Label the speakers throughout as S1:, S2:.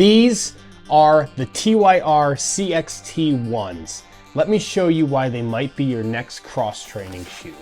S1: These are the TYR CXT-1s. Let me show you why they might be your next cross-training shoe.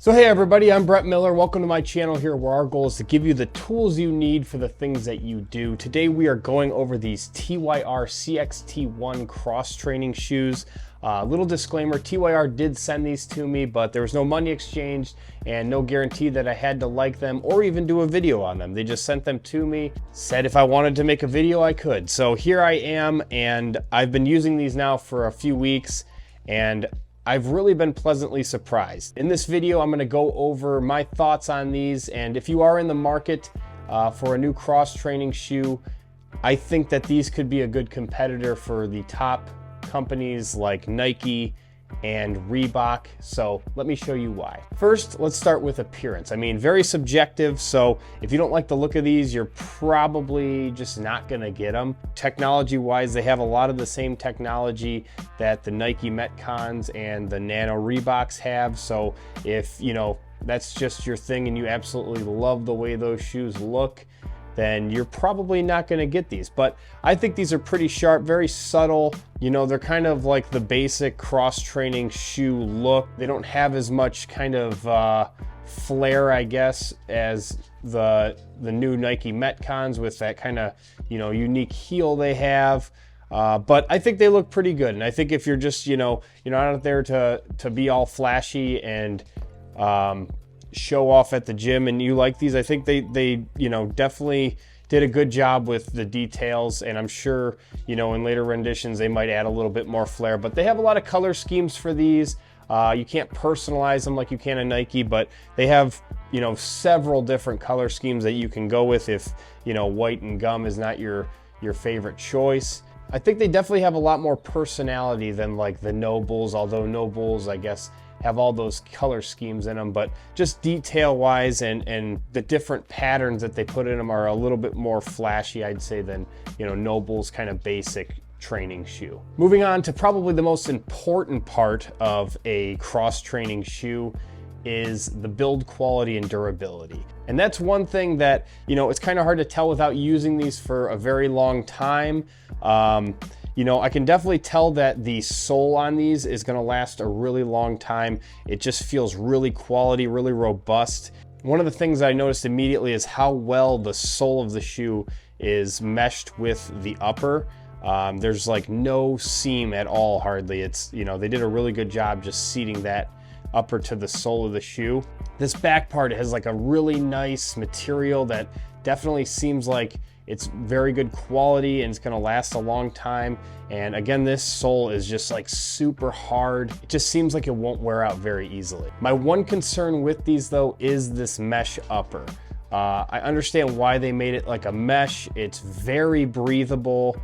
S1: So hey everybody, I'm Brett Miller. Welcome to my channel here where our goal is to give you the tools you need for the things that you do. Today we are going over these TYR CXT-1 cross-training shoes. Little disclaimer, TYR did send these to me, but there was no money exchanged and no guarantee that I had to like them or even do a video on them. They just sent them to me, said if I wanted to make a video I could. So here I am, and I've been using these now for a few weeks, and I've really been pleasantly surprised. In this video, I'm gonna go over my thoughts on these, and if you are in the market for a new cross-training shoe, I think that these could be a good competitor for the top companies like Nike and Reebok. So let me show you why. First, let's start with appearance. I mean, very subjective, so if you don't like the look of these, you're probably just not gonna get them. Technology-wise, they have a lot of the same technology that the Nike Metcons and the Nano Reeboks have. So if, you know, that's just your thing and you absolutely love the way those shoes look, then you're probably not going to get these. But I think these are pretty sharp, very subtle. You know, they're kind of like the basic cross-training shoe look. They don't have as much kind of flair, I guess, as the new Nike Metcons with that kind of, you know, unique heel they have. But I think they look pretty good. And I think if you're just, you're not out there to be all flashy and show off at the gym and you like these, I think they definitely did a good job with the details, and I'm sure, in later renditions they might add a little bit more flair, but they have a lot of color schemes for these. You can't personalize them like you can a Nike, but they have, several different color schemes that you can go with if, white and gum is not your favorite choice. I think they definitely have a lot more personality than like the No Bulls, although No Bulls, I guess, have all those color schemes in them, but just detail wise and the different patterns that they put in them are a little bit more flashy, I'd say, than, No Bulls' kind of basic training shoe. Moving on to probably the most important part of a cross-training shoe is the build quality and durability. And that's one thing that, it's kind of hard to tell without using these for a very long time. I can definitely tell that the sole on these is going to last a really long time. It just feels really quality, really robust. One of the things I noticed immediately is how well the sole of the shoe is meshed with the upper. There's like no seam at all, hardly. It's, they did a really good job just seating that upper to the sole of the shoe. This back part has like a really nice material that definitely seems like it's very good quality and it's gonna last a long time. And again, this sole is just like super hard. It just seems like it won't wear out very easily. My one concern with these though is this mesh upper. I understand why they made it like a mesh. It's very breathable.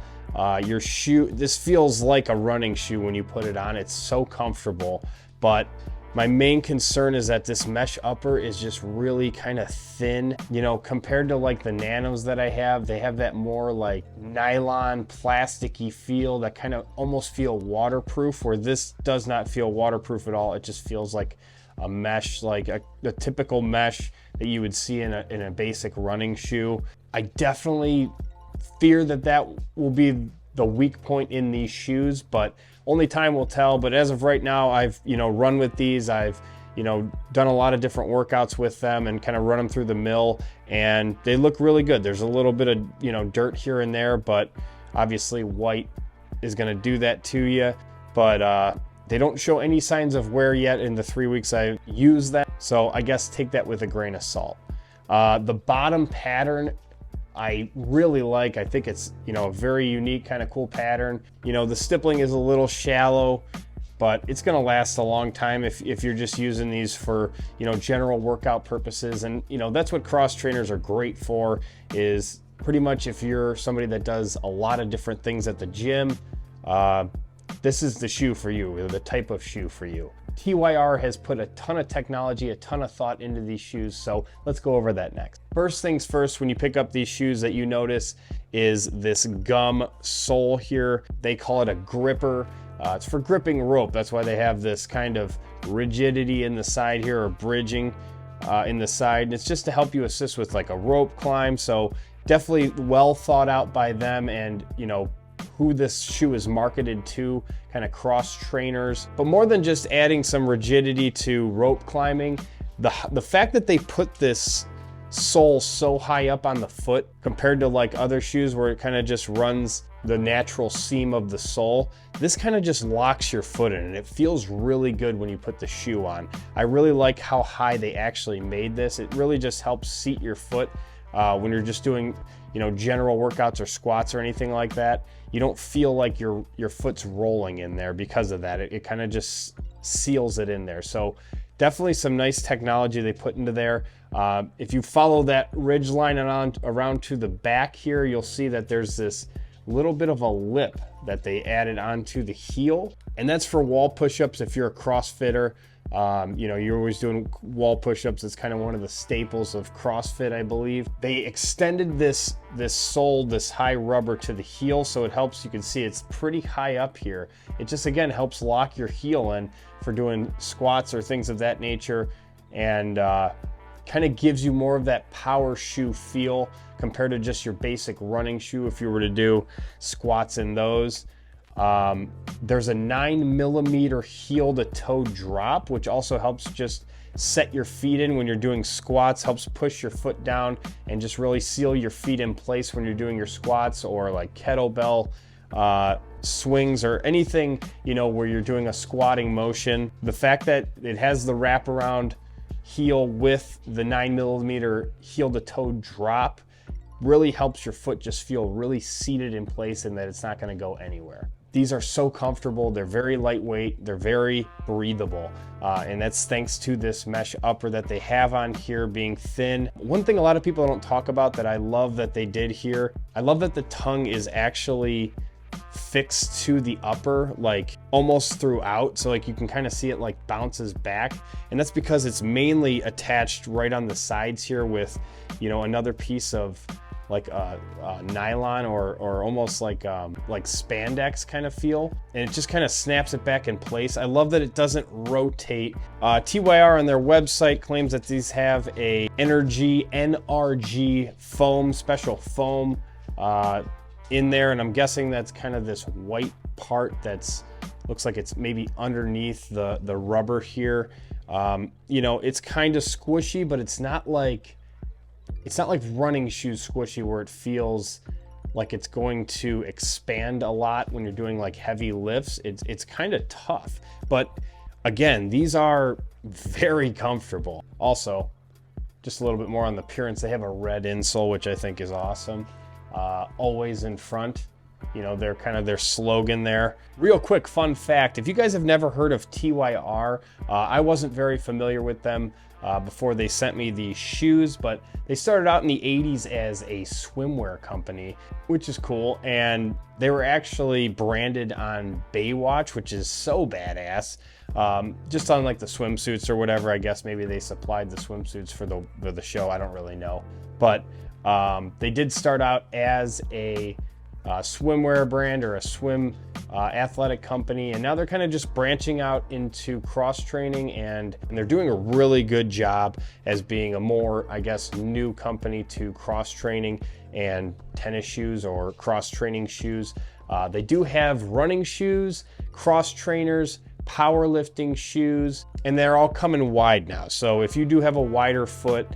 S1: Your shoe, this feels like a running shoe when you put it on. It's so comfortable, but my main concern is that this mesh upper is just really kind of thin, compared to like the Nanos that I have. They have that more like nylon plasticky feel that kind of almost feel waterproof, where this does not feel waterproof at all. It just feels like a mesh, like a typical mesh that you would see in a basic running shoe. I definitely fear that will be the weak point in these shoes, but only time will tell. But as of right now, I've run with these. I've done a lot of different workouts with them and kind of run them through the mill, and they look really good. There's a little bit of dirt here and there, but obviously white is going to do that to you. But they don't show any signs of wear yet in the 3 weeks I've used them, so I guess take that with a grain of salt. The bottom pattern I really like. I think it's, a very unique kind of cool pattern. The stippling is a little shallow, but it's going to last a long time if you're just using these for, general workout purposes. And, that's what cross trainers are great for, is pretty much if you're somebody that does a lot of different things at the gym, this is the shoe for you, or the type of shoe for you. TYR has put a ton of technology, a ton of thought into these shoes, so let's go over that next. First things first, when you pick up these shoes that you notice is this gum sole here. They call it a gripper. It's for gripping rope. That's why they have this kind of rigidity in the side here, or bridging in the side. And it's just to help you assist with like a rope climb. So definitely well thought out by them, and you know who this shoe is marketed to, kind of cross trainers. But more than just adding some rigidity to rope climbing, the fact that they put this sole so high up on the foot compared to like other shoes where it kind of just runs the natural seam of the sole, this kind of just locks your foot in, and it feels really good when you put the shoe on. I really like how high they actually made this. It really just helps seat your foot when you're just doing, you know, general workouts or squats or anything like that. You don't feel like your foot's rolling in there because of that. It kind of just seals it in there. So definitely some nice technology they put into there. If you follow that ridge line around to the back here, you'll see that there's this little bit of a lip that they added onto the heel, and that's for wall push-ups. If you're a CrossFitter, you know, you're always doing wall push-ups. It's kind of one of the staples of CrossFit, I believe. They extended this sole, this high rubber, to the heel, so it helps. You can see it's pretty high up here. It just, again, helps lock your heel in for doing squats or things of that nature, and kind of gives you more of that power shoe feel compared to just your basic running shoe if you were to do squats in those. There's a 9mm heel to toe drop, which also helps just set your feet in when you're doing squats, helps push your foot down and just really seal your feet in place when you're doing your squats or like kettlebell swings or anything, you know, where you're doing a squatting motion. The fact that it has the wraparound heel with the 9mm heel to toe drop really helps your foot just feel really seated in place and that it's not going to go anywhere. These are so comfortable. They're very lightweight. They're very breathable. And that's thanks to this mesh upper that they have on here being thin. One thing a lot of people don't talk about that I love that they did here, I love that the tongue is actually fixed to the upper, like almost throughout. So like you can kind of see it like bounces back. And that's because it's mainly attached right on the sides here with, you know, another piece of like a nylon or almost like spandex kind of feel, and it just kind of snaps it back in place. I love that it doesn't rotate. TYR on their website claims that these have a NRG foam, special foam in there, and I'm guessing that's kind of this white part that's looks like it's maybe underneath the rubber here. You know, it's kind of squishy, but it's not like running shoes squishy where it feels like it's going to expand a lot when you're doing like heavy lifts. It's kind of tough, but again, these are very comfortable. Also, just a little bit more on the appearance, they have a red insole, which I think is awesome. Always in front, you know, they're kind of their slogan there. Real quick fun fact, if you guys have never heard of TYR, I wasn't very familiar with them before they sent me these shoes, but they started out in the 80s as a swimwear company, which is cool. And they were actually branded on Baywatch, which is so badass. Just on like the swimsuits or whatever. I guess maybe they supplied the swimsuits for the show. I don't really know. But they did start out as a swimwear brand or a swim athletic company, and now they're kind of just branching out into cross training, and they're doing a really good job as being a more, I guess, new company to cross training and tennis shoes or cross training shoes. They do have running shoes, cross trainers, powerlifting shoes, and they're all coming wide now. So if you do have a wider foot,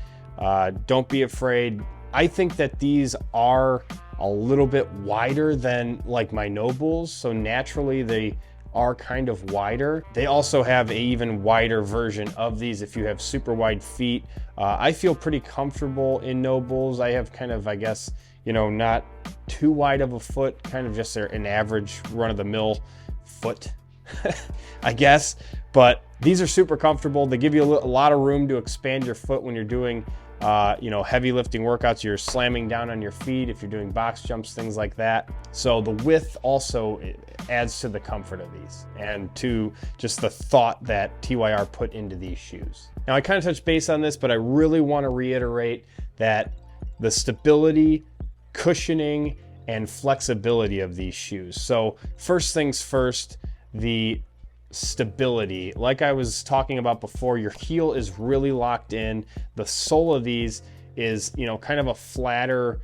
S1: don't be afraid. I think that these are a little bit wider than like my No Bulls, so naturally they are kind of wider. They also have an even wider version of these if you have super wide feet. I feel pretty comfortable in No Bulls. I have kind of, I guess, you know, not too wide of a foot, kind of just an average run-of-the-mill foot, I guess. But these are super comfortable. They give you a lot of room to expand your foot when you're doing you know, heavy lifting workouts. You're slamming down on your feet if you're doing box jumps, things like that. So the width also adds to the comfort of these and to just the thought that TYR put into these shoes. Now I kind of touched base on this, but I really want to reiterate that the stability, cushioning, and flexibility of these shoes. So first things first, the stability. Like I was talking about before, your heel is really locked in. The sole of these is, you know, kind of a flatter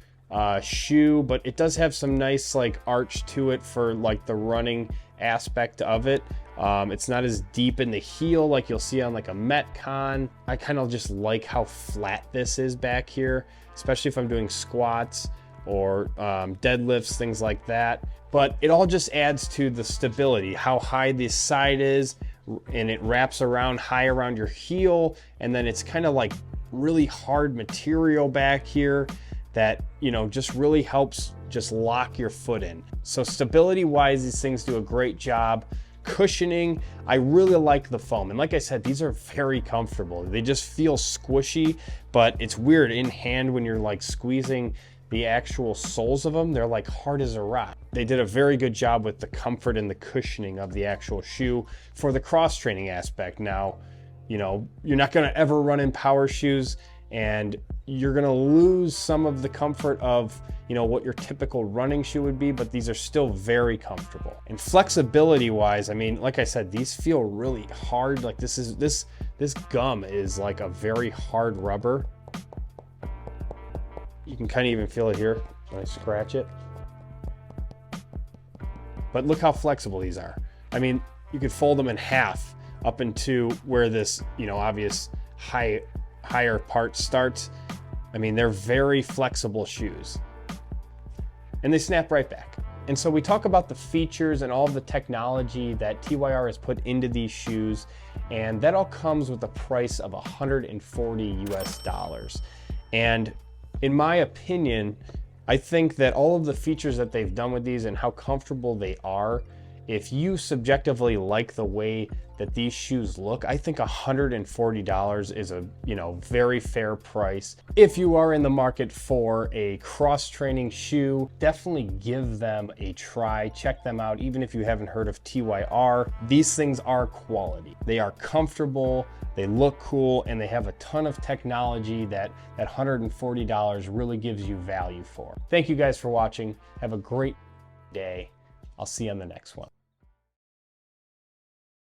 S1: shoe, but it does have some nice like arch to it for like the running aspect of it. It's not as deep in the heel like you'll see on like a Metcon. I kind of just like how flat this is back here, especially if I'm doing squats or deadlifts, things like that. But it all just adds to the stability, how high this side is, and it wraps around high around your heel, and then it's kind of like really hard material back here that, you know, just really helps just lock your foot in. So stability wise, these things do a great job. Cushioning, I really like the foam, and like I said, these are very comfortable. They just feel squishy, but it's weird in hand when you're like squeezing the actual soles of them, they're like hard as a rock. They did a very good job with the comfort and the cushioning of the actual shoe for the cross training aspect. Now, you know, you're not gonna ever run in power shoes, and you're gonna lose some of the comfort of, you know, what your typical running shoe would be, but these are still very comfortable. And flexibility wise, I mean, like I said, these feel really hard. Like this gum is like a very hard rubber. You can kind of even feel it here when I scratch it. But look how flexible these are. I mean, you could fold them in half up into where this, you know, obvious higher part starts. I mean, they're very flexible shoes. And they snap right back. And so we talk about the features and all of the technology that TYR has put into these shoes, and that all comes with a price of $140 US. And in my opinion, I think that all of the features that they've done with these and how comfortable they are, if you subjectively like the way that these shoes look, I think $140 is a, you know, very fair price. If you are in the market for a cross-training shoe, definitely give them a try. Check them out, even if you haven't heard of TYR. These things are quality. They are comfortable, they look cool, and they have a ton of technology that $140 really gives you value for. Thank you guys for watching. Have a great day. I'll see you on the next one.